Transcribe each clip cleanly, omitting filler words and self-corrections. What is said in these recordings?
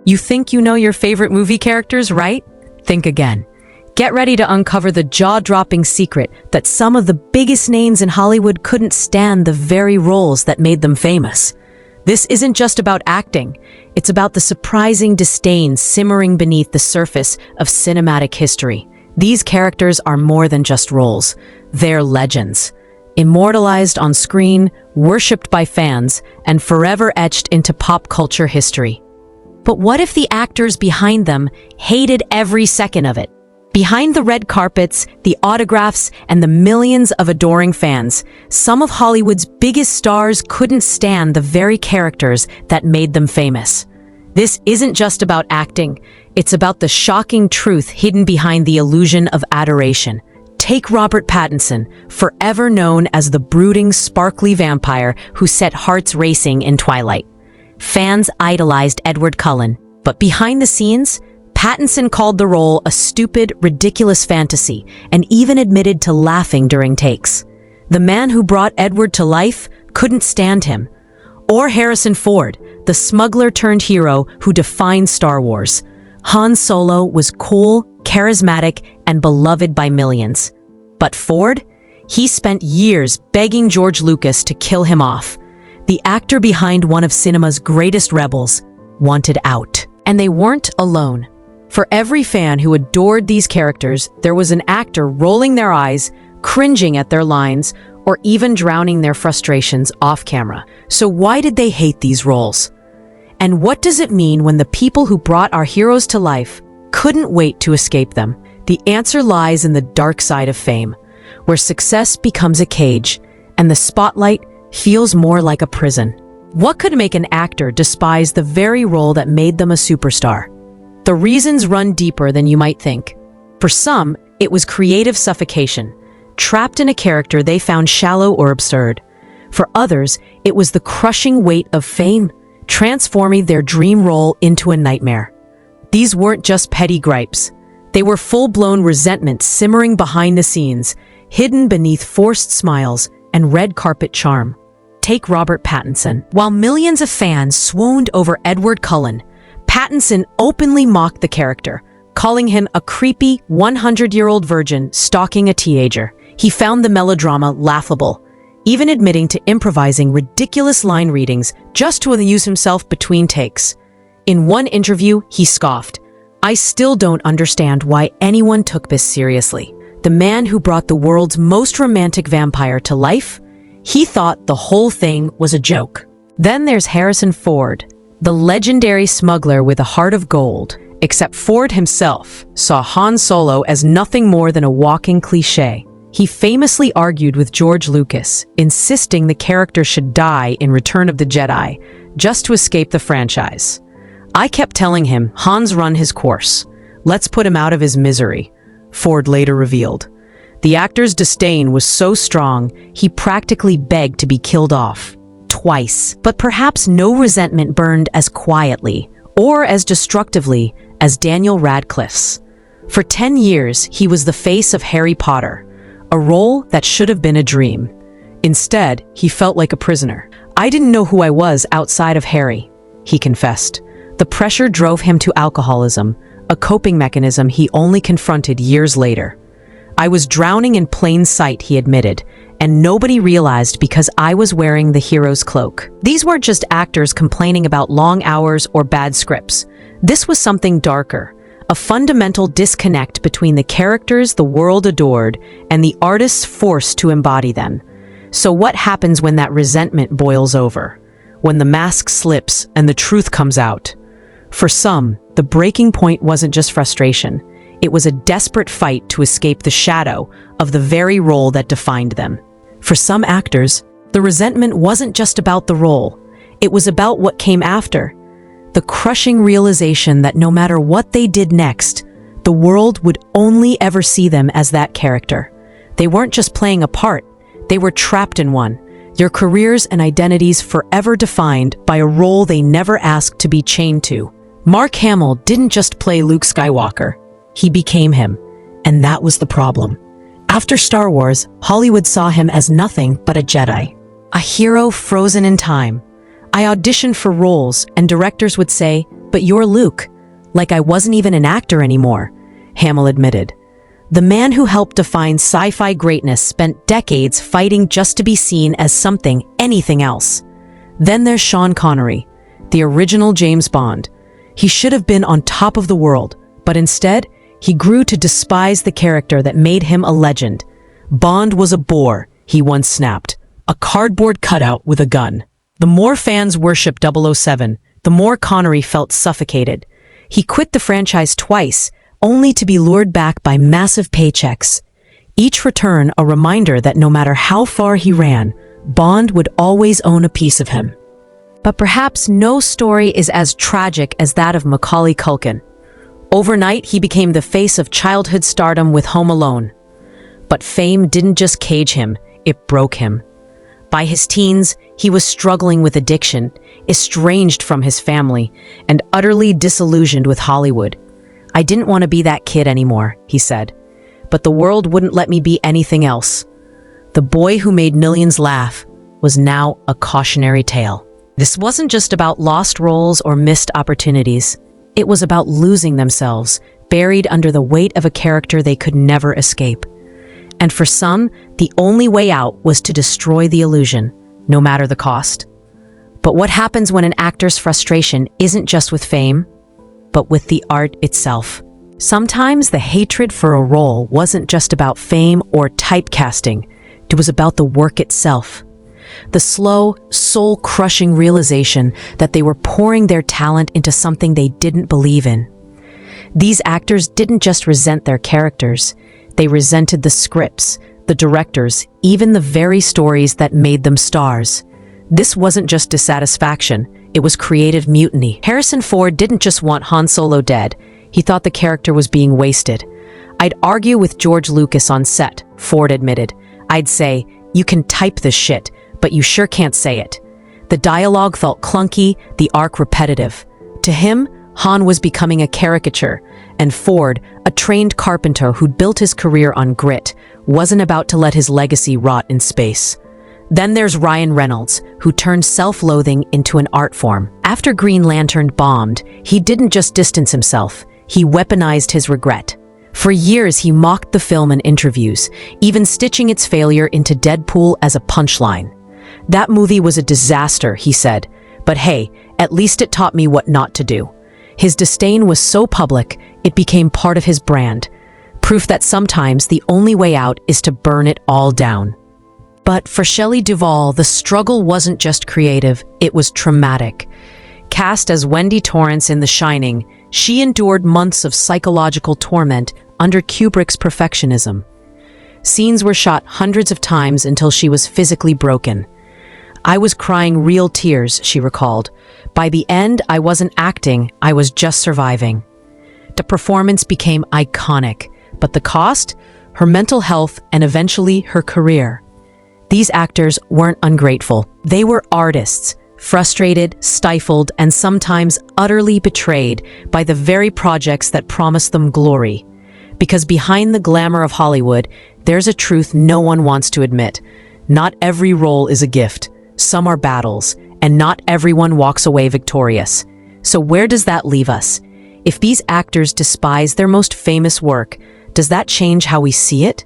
You think you know your favorite movie characters, right? Think again. Get ready to uncover the jaw-dropping secret that some of the biggest names in Hollywood couldn't stand the very roles that made them famous. This isn't just about acting. It's about the surprising disdain simmering beneath the surface of cinematic history. These characters are more than just roles. They're legends. Immortalized on screen, worshipped by fans, and forever etched into pop culture history. But what if the actors behind them hated every second of it? Behind the red carpets, the autographs, and the millions of adoring fans, some of Hollywood's biggest stars couldn't stand the very characters that made them famous. This isn't just about acting, it's about the shocking truth hidden behind the illusion of adoration. Take Robert Pattinson, forever known as the brooding, sparkly vampire who set hearts racing in Twilight. Fans idolized Edward Cullen, but behind the scenes, Pattinson called the role a stupid, ridiculous fantasy and even admitted to laughing during takes. The man who brought Edward to life couldn't stand him. Or Harrison Ford, the smuggler-turned-hero who defined Star Wars. Han Solo was cool, charismatic, and beloved by millions. But Ford? He spent years begging George Lucas to kill him off. The actor behind one of cinema's greatest rebels wanted out. And they weren't alone. For every fan who adored these characters, there was an actor rolling their eyes, cringing at their lines, or even drowning their frustrations off camera. So why did they hate these roles? And what does it mean when the people who brought our heroes to life couldn't wait to escape them? The answer lies in the dark side of fame, where success becomes a cage, and the spotlight feels more like a prison. What could make an actor despise the very role that made them a superstar? The reasons run deeper than you might think. For some, it was creative suffocation, trapped in a character they found shallow or absurd. For others, it was the crushing weight of fame, transforming their dream role into a nightmare. These weren't just petty gripes. They were full-blown resentment simmering behind the scenes, hidden beneath forced smiles and red carpet charm. Take Robert Pattinson. While millions of fans swooned over Edward Cullen, Pattinson openly mocked the character, calling him a creepy 100-year-old virgin stalking a teenager. He found the melodrama laughable, even admitting to improvising ridiculous line readings just to amuse himself between takes. In one interview, he scoffed, "I still don't understand why anyone took this seriously. The man who brought the world's most romantic vampire to life? He thought the whole thing was a joke." Then there's Harrison Ford, the legendary smuggler with a heart of gold. Except Ford himself saw Han Solo as nothing more than a walking cliché. He famously argued with George Lucas, insisting the character should die in Return of the Jedi, just to escape the franchise. "I kept telling him, Han's run his course. Let's put him out of his misery," Ford later revealed. The actor's disdain was so strong, he practically begged to be killed off. Twice. But perhaps no resentment burned as quietly or as destructively as Daniel Radcliffe's. For 10 years, he was the face of Harry Potter, a role that should have been a dream. Instead, he felt like a prisoner. "I didn't know who I was outside of Harry," he confessed. The pressure drove him to alcoholism, a coping mechanism he only confronted years later. "I was drowning in plain sight," he admitted, "and nobody realized because I was wearing the hero's cloak." These weren't just actors complaining about long hours or bad scripts. This was something darker, a fundamental disconnect between the characters the world adored and the artists forced to embody them. So what happens when that resentment boils over? When the mask slips and the truth comes out? For some, the breaking point wasn't just frustration. It was a desperate fight to escape the shadow of the very role that defined them. For some actors, the resentment wasn't just about the role. It was about what came after. The crushing realization that no matter what they did next, the world would only ever see them as that character. They weren't just playing a part, they were trapped in one. Their careers and identities forever defined by a role they never asked to be chained to. Mark Hamill didn't just play Luke Skywalker. He became him, and that was the problem. After Star Wars, Hollywood saw him as nothing but a Jedi, a hero frozen in time. I auditioned for roles, and directors would say, But you're Luke. Like I wasn't even an actor anymore, Hamill admitted. The man who helped define sci-fi greatness spent decades fighting just to be seen as something, anything else. Then there's Sean Connery, the original James Bond. He should have been on top of the world, but instead, he grew to despise the character that made him a legend. Bond was a bore, he once snapped, a cardboard cutout with a gun. The more fans worshipped 007, the more Connery felt suffocated. He quit the franchise twice, only to be lured back by massive paychecks. Each return a reminder that no matter how far he ran, Bond would always own a piece of him. But perhaps no story is as tragic as that of Macaulay Culkin. Overnight, he became the face of childhood stardom with Home Alone. But fame didn't just cage him, it broke him. By his teens, he was struggling with addiction, estranged from his family, and utterly disillusioned with Hollywood. I didn't want to be that kid anymore, he said. But the world wouldn't let me be anything else. The boy who made millions laugh was now a cautionary tale. This wasn't just about lost roles or missed opportunities. It was about losing themselves, buried under the weight of a character they could never escape. And for some, the only way out was to destroy the illusion, no matter the cost. But what happens when an actor's frustration isn't just with fame, but with the art itself? Sometimes the hatred for a role wasn't just about fame or typecasting. It was about the work itself. The slow, soul-crushing realization that they were pouring their talent into something they didn't believe in. These actors didn't just resent their characters. They resented the scripts, the directors, even the very stories that made them stars. This wasn't just dissatisfaction, it was creative mutiny. Harrison Ford didn't just want Han Solo dead, he thought the character was being wasted. I'd argue with George Lucas on set, Ford admitted. I'd say, you can type this shit, but you sure can't say it. The dialogue felt clunky, the arc repetitive. To him, Han was becoming a caricature, and Ford, a trained carpenter who'd built his career on grit, wasn't about to let his legacy rot in space. Then there's Ryan Reynolds, who turned self-loathing into an art form. After Green Lantern bombed, he didn't just distance himself, he weaponized his regret. For years, he mocked the film in interviews, even stitching its failure into Deadpool as a punchline. That movie was a disaster, he said, but hey, at least it taught me what not to do. His disdain was so public, it became part of his brand, proof that sometimes the only way out is to burn it all down. But for Shelley Duvall, the struggle wasn't just creative, it was traumatic. Cast as Wendy Torrance in The Shining, she endured months of psychological torment under Kubrick's perfectionism. Scenes were shot hundreds of times until she was physically broken. I was crying real tears, she recalled. By the end, I wasn't acting, I was just surviving. The performance became iconic, but the cost? Her mental health and eventually her career. These actors weren't ungrateful. They were artists, frustrated, stifled, and sometimes utterly betrayed by the very projects that promised them glory. Because behind the glamour of Hollywood, there's a truth no one wants to admit. Not every role is a gift. Some are battles, and not everyone walks away victorious. So where does that leave us? If these actors despise their most famous work, does that change how we see it?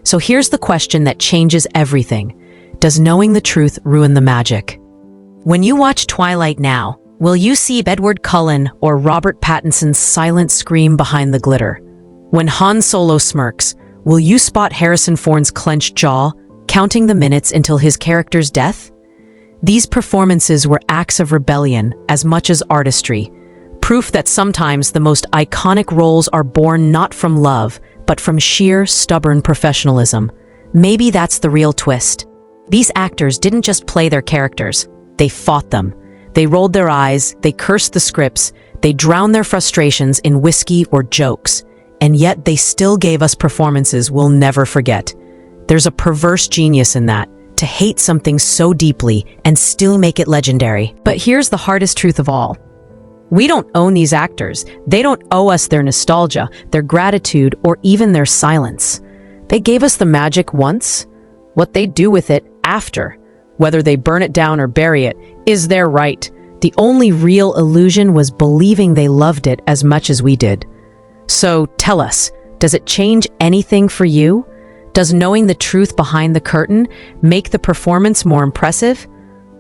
So here's the question that changes everything. Does knowing the truth ruin the magic? When you watch Twilight now, will you see Edward Cullen or Robert Pattinson's silent scream behind the glitter? When Han Solo smirks, will you spot Harrison Ford's clenched jaw, counting the minutes until his character's death? These performances were acts of rebellion as much as artistry, proof that sometimes the most iconic roles are born not from love, but from sheer, stubborn professionalism. Maybe that's the real twist. These actors didn't just play their characters, they fought them. They rolled their eyes, they cursed the scripts, they drowned their frustrations in whiskey or jokes, and yet they still gave us performances we'll never forget. There's a perverse genius in that, to hate something so deeply and still make it legendary. But here's the hardest truth of all. We don't own these actors. They don't owe us their nostalgia, their gratitude, or even their silence. They gave us the magic once. What they do with it after, whether they burn it down or bury it, is their right. The only real illusion was believing they loved it as much as we did. So tell us, does it change anything for you? Does knowing the truth behind the curtain make the performance more impressive?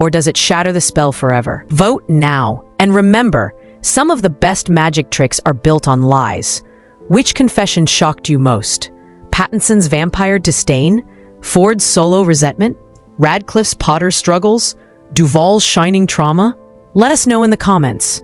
Or does it shatter the spell forever? Vote now. And remember, some of the best magic tricks are built on lies. Which confession shocked you most? Pattinson's vampire disdain? Ford's solo resentment? Radcliffe's Potter struggles? Duval's shining trauma? Let us know in the comments.